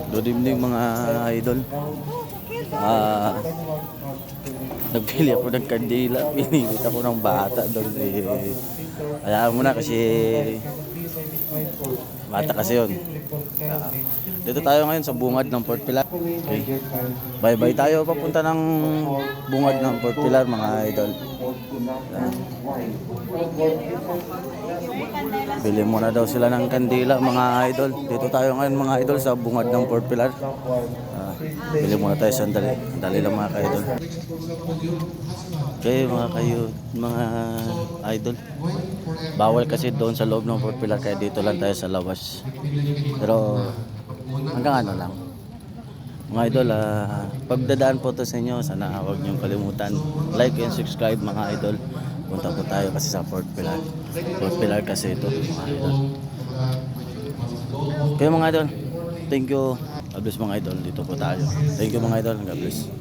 Good evening mga idol. Nagpili ako ng kandila. Pinibit ako ng bata doon. Hayaan mo na kasi bata kasi yun. Dito tayo ngayon sa bungad ng Fort Pilar. Okay. Bye-bye tayo papunta ng bungad ng Fort Pilar mga idol. Bili muna daw sila ng kandila mga idol. Dito tayo ngayon mga idol sa bungad ng Fort Pilar. Bili muna tayo sandali. Sandali lang mga idol. Okay mga idol. Bawal kasi doon sa loob ng Fort Pilar kaya dito lang tayo sa labas. Pero hanggang ano lang. Mga idol, pagdadaan po to sa inyo, sana huwag niyong kalimutan like and subscribe mga idol. Punta po tayo kasi sa Fort Pilar. Fort Pilar kasi ito mga idol. Okay mga idol, thank you. God bless mga idol, dito po tayo. Thank you mga idol, God bless.